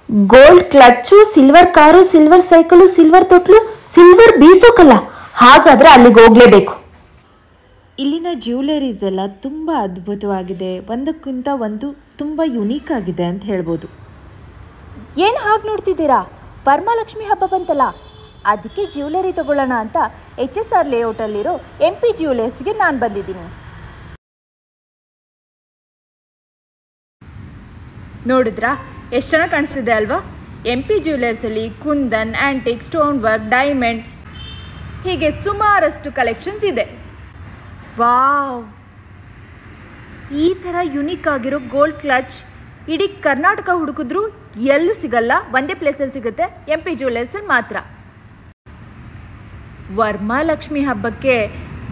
Gold clutch, silver car, silver cycle, silver ತೊಟ್ಲು, silver ಬೀಸೋಕಲ್ಲ. ಹಾಗಾದ್ರೆ ಅಲ್ಲಿಗೆ ಹೋಗ್ಲೇಬೇಕು. ಇಲ್ಲಿನ ಜ್ಯುವೆಲರೀಸ್ ಎಲ್ಲ ತುಂಬ ಅದ್ಭುತವಾಗಿದೆ, ಒಂದಕ್ಕಿಂತ ಒಂದು ತುಂಬ ಯುನೀಕ್ ಆಗಿದೆ ಅಂತ ಹೇಳ್ಬೋದು. ಏನು ಹಾಗೆ ನೋಡ್ತಿದ್ದೀರಾ? ವರಮಹಾಲಕ್ಷ್ಮಿ ಹಬ್ಬ ಬಂತಲ್ಲ, ಅದಕ್ಕೆ ಜ್ಯುವೆಲರಿ ತಗೊಳ್ಳೋಣ ಅಂತ HSR ಲೇಔಟಲ್ಲಿರೋ MP ಜ್ಯುವೆಲರ್ಸ್ಗೆ ನಾನು ಬಂದಿದ್ದೀನಿ. ನೋಡಿದ್ರಾ ಎಷ್ಟು ಚೆನ್ನಾಗಿ ಕಾಣಿಸ್ತಿದೆ ಅಲ್ವಾ? MP ಜ್ಯುವೆಲರ್ಸಲ್ಲಿ kundan, antique, stone work, diamond ಹೀಗೆ ಸುಮಾರಷ್ಟು ಕಲೆಕ್ಷನ್ಸ್ ಇದೆ. ವಾವ್, ಈ ಥರ ಯುನೀಕ್ ಆಗಿರೋ ಗೋಲ್ಡ್ ಕ್ಲಚ್ ಇಡೀ ಕರ್ನಾಟಕ ಹುಡುಕಿದ್ರೂ ಎಲ್ಲೂ ಸಿಗಲ್ಲ, ಒಂದೇ ಪ್ಲೇಸಲ್ಲಿ ಸಿಗುತ್ತೆ, MP ಜ್ಯುವೆಲರ್ಸಲ್ಲಿ ಮಾತ್ರ. ವರಮಹಾಲಕ್ಷ್ಮಿ ಹಬ್ಬಕ್ಕೆ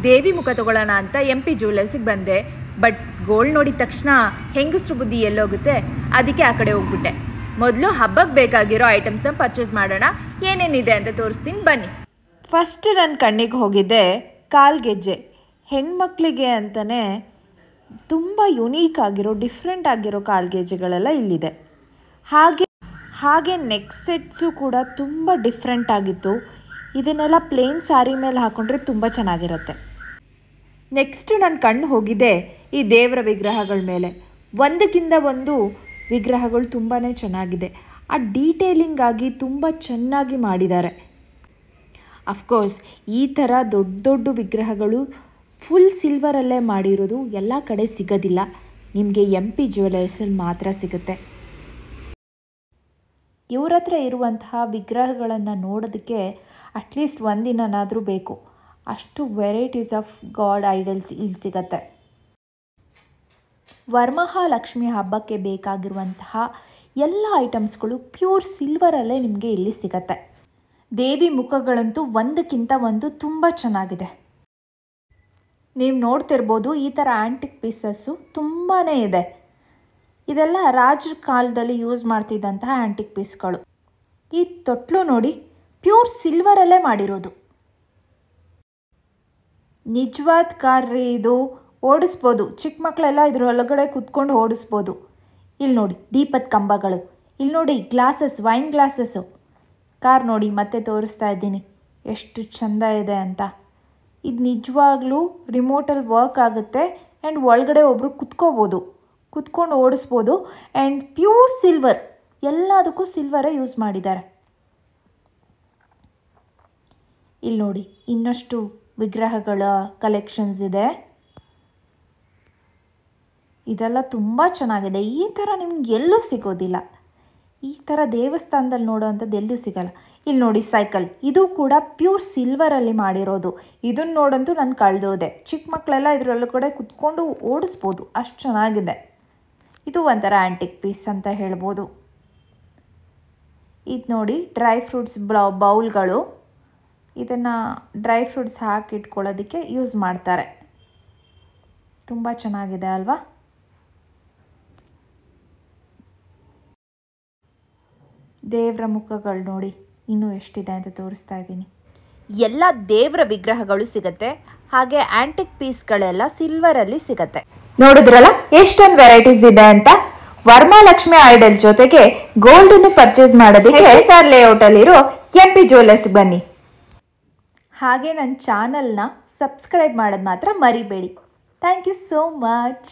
ದೇವಿ ಮುಖ ತಗೊಳ್ಳೋಣ ಅಂತ MP ಜ್ಯುವೆಲರ್ಸಿಗೆ ಬಂದೆ. ಬಟ್ ಗೋಲ್ಡ್ ನೋಡಿದ ತಕ್ಷಣ ಹೆಂಗಸ್ರು ಬುದ್ಧಿ ಎಲ್ಲೋಗುತ್ತೆ, ಅದಕ್ಕೆ ಆ ಕಡೆ ಹೋಗ್ಬಿಟ್ಟೆ. ಮೊದಲು ಹಬ್ಬಕ್ಕೆ ಬೇಕಾಗಿರೋ ಐಟಮ್ಸ್ನ ಪರ್ಚೇಸ್ ಮಾಡೋಣ, ಏನೇನಿದೆ ಅಂತ ತೋರಿಸ್ತೀನಿ ಬನ್ನಿ. ಫಸ್ಟ್ ನನ್ನ ಕಣ್ಣಿಗೆ ಹೋಗಿದ್ದೆ ಕಾಲ್ಗೆಜ್ಜೆ. ಹೆಣ್ಮಕ್ಳಿಗೆ ಅಂತಲೇ ತುಂಬ ಯುನೀಕ್ ಆಗಿರೋ, ಡಿಫ್ರೆಂಟ್ ಆಗಿರೋ ಕಾಲ್ಗೆಜ್ಜೆಗಳೆಲ್ಲ ಇಲ್ಲಿದೆ. ಹಾಗೆ ನೆಕ್ ಸೆಟ್ಸು ಕೂಡ ತುಂಬ ಡಿಫ್ರೆಂಟ್ ಆಗಿತ್ತು. ಇದನ್ನೆಲ್ಲ ಪ್ಲೇನ್ ಸ್ಯಾರಿ ಮೇಲೆ ಹಾಕ್ಕೊಂಡ್ರೆ ತುಂಬ ಚೆನ್ನಾಗಿರುತ್ತೆ. ನೆಕ್ಸ್ಟು ನನ್ನ ಕಣ್ಣು ಹೋಗಿದೆ ಈ ದೇವರ ವಿಗ್ರಹಗಳ ಮೇಲೆ. ಒಂದಕ್ಕಿಂತ ಒಂದು ವಿಗ್ರಹಗಳು ತುಂಬಾ ಚೆನ್ನಾಗಿದೆ. ಆ ಡೀಟೇಲಿಂಗ್ ಆಗಿ ತುಂಬ ಚೆನ್ನಾಗಿ ಮಾಡಿದ್ದಾರೆ. ಅಫ್ಕೋರ್ಸ್ ಈ ಥರ ದೊಡ್ಡ ದೊಡ್ಡ ವಿಗ್ರಹಗಳು ಫುಲ್ ಸಿಲ್ವರಲ್ಲೇ ಮಾಡಿರೋದು ಎಲ್ಲ ಕಡೆ ಸಿಗೋದಿಲ್ಲ, ನಿಮಗೆ MP ಜ್ಯುವೆಲರ್ಸಲ್ಲಿ ಮಾತ್ರ ಸಿಗುತ್ತೆ. ಇವ್ರ ಹತ್ರ ಇರುವಂತಹ ವಿಗ್ರಹಗಳನ್ನು ನೋಡೋದಕ್ಕೆ ಅಟ್ಲೀಸ್ಟ್ ಒಂದಿನಾದರೂ ಬೇಕು. ಅಷ್ಟು ವೆರೈಟೀಸ್ ಆಫ್ ಗಾಡ್ ಐಡಲ್ಸ್ ಇಲ್ಲಿ ಸಿಗತ್ತೆ. ವರಮಹಾಲಕ್ಷ್ಮಿ ಹಬ್ಬಕ್ಕೆ ಬೇಕಾಗಿರುವಂತಹ ಎಲ್ಲ ಐಟಮ್ಸ್ಗಳು ಪ್ಯೂರ್ ಸಿಲ್ವರಲ್ಲೇ ನಿಮಗೆ ಇಲ್ಲಿ ಸಿಗತ್ತೆ. ದೇವಿ ಮುಖಗಳಂತೂ ಒಂದಕ್ಕಿಂತ ಒಂದು ತುಂಬ ಚೆನ್ನಾಗಿದೆ. ನೀವು ನೋಡ್ತಿರ್ಬೋದು ಈ ಥರ ಆ್ಯಂಟಿಕ್ ಪೀಸಸ್ಸು ತುಂಬಾ ಇದೆ. ಇದೆಲ್ಲ ರಾಜರ ಕಾಲದಲ್ಲಿ ಯೂಸ್ ಮಾಡ್ತಿದ್ದಂತಹ ಆ್ಯಂಟಿಕ್ ಪೀಸ್ಗಳು. ಈ ತೊಟ್ಲು ನೋಡಿ, ಪ್ಯೂರ್ ಸಿಲ್ವರಲ್ಲೇ ಮಾಡಿರೋದು. ನಿಜವಾದ ಕಾರ್ ರೀ ಇದು, ಓಡಿಸ್ಬೋದು. ಚಿಕ್ಕ ಮಕ್ಕಳೆಲ್ಲ ಇದರೊಳಗಡೆ ಕುತ್ಕೊಂಡು ಓಡಿಸ್ಬೋದು. ಇಲ್ಲಿ ನೋಡಿ ದೀಪದ ಕಂಬಗಳು, ಇಲ್ಲಿ ನೋಡಿ ಗ್ಲಾಸಸ್, ವೈನ್ ಗ್ಲಾಸಸ್ಸು. ಕಾರ್ ನೋಡಿ ಮತ್ತೆ ತೋರಿಸ್ತಾ ಇದ್ದೀನಿ ಎಷ್ಟು ಚೆಂದ ಇದೆ ಅಂತ. ಇದು ನಿಜವಾಗ್ಲೂ ರಿಮೋಟಲ್ಲಿ ವರ್ಕ್ ಆಗುತ್ತೆ ಆ್ಯಂಡ್ ಒಳಗಡೆ ಒಬ್ಬರು ಕುತ್ಕೊಂಡು ಓಡಿಸ್ಬೋದು. ಆ್ಯಂಡ್ ಪ್ಯೂರ್ ಸಿಲ್ವರ್, ಎಲ್ಲದಕ್ಕೂ ಸಿಲ್ವರೇ ಯೂಸ್ ಮಾಡಿದ್ದಾರೆ. ಇಲ್ಲಿ ನೋಡಿ ಇನ್ನಷ್ಟು ವಿಗ್ರಹಗಳ ಕಲೆಕ್ಷನ್ಸ್ ಇದೆ. ಇದೆಲ್ಲ ತುಂಬ ಚೆನ್ನಾಗಿದೆ. ಈ ಥರ ನಿಮ್ಗೆ ಎಲ್ಲೂ ಸಿಗೋದಿಲ್ಲ. ಈ ಥರ ದೇವಸ್ಥಾನದಲ್ಲಿ ನೋಡೋವಂಥದ್ದು ಎಲ್ಲೂ ಸಿಗಲ್ಲ. ಇಲ್ಲಿ ನೋಡಿ ಸೈಕಲ್, ಇದು ಕೂಡ ಪ್ಯೂರ್ ಸಿಲ್ವರಲ್ಲಿ ಮಾಡಿರೋದು. ಇದನ್ನು ನೋಡಂತೂ ನಾನು ಕಳೆದೋದೆ. ಚಿಕ್ಕ ಮಕ್ಕಳೆಲ್ಲ ಇದರೊಳಗಡೆ ಕುತ್ಕೊಂಡು ಓಡಿಸ್ಬೋದು, ಅಷ್ಟು ಚೆನ್ನಾಗಿದೆ. ಇದು ಒಂಥರ ಆ್ಯಂಟಿಕ್ ಪೀಸ್ ಅಂತ ಹೇಳ್ಬೋದು. ಇದು ನೋಡಿ ಡ್ರೈ ಫ್ರೂಟ್ಸ್ ಬೌಲ್ಗಳು. ಇದನ್ನು ಡ್ರೈ ಫ್ರೂಟ್ಸ್ ಹಾಕಿ ಇಟ್ಕೊಳ್ಳೋದಕ್ಕೆ ಯೂಸ್ ಮಾಡ್ತಾರೆ. ತುಂಬ ಚೆನ್ನಾಗಿದೆ ಅಲ್ವಾ? ದೇವರ ಮುಖಗಳು ನೋಡಿ ಇನ್ನೂ ಎಷ್ಟಿದೆ ಅಂತ ತೋರಿಸ್ತಾ ಇದ್ದೀನಿ. ಎಲ್ಲ ದೇವರ ವಿಗ್ರಹಗಳು ಸಿಗುತ್ತೆ. ಹಾಗೆ ಆ್ಯಂಟಿಕ್ ಪೀಸ್ಗಳೆಲ್ಲ ಸಿಲ್ವರಲ್ಲಿ ಸಿಗುತ್ತೆ. ನೋಡಿದ್ರಲ್ಲ ಎಷ್ಟೊಂದು ವೆರೈಟೀಸ್ ಇದೆ ಅಂತ. ವರಮಹಾಲಕ್ಷ್ಮಿ ಐಡಲ್ ಜೊತೆಗೆ ಗೋಲ್ಡ್ ಅನ್ನು ಪರ್ಚೇಸ್ ಮಾಡೋದಕ್ಕೆ HSR ಲೇಔಟಲ್ಲಿರೋ MP ಜ್ಯುವೆಲರ್ಸ್ ಬನ್ನಿ. ಹಾಗೆ ನನ್ನ ಚಾನಲ್ನ ಸಬ್ಸ್ಕ್ರೈಬ್ ಮಾಡೋದು ಮಾತ್ರ ಮರಿಬೇಡಿ. Thank you so much.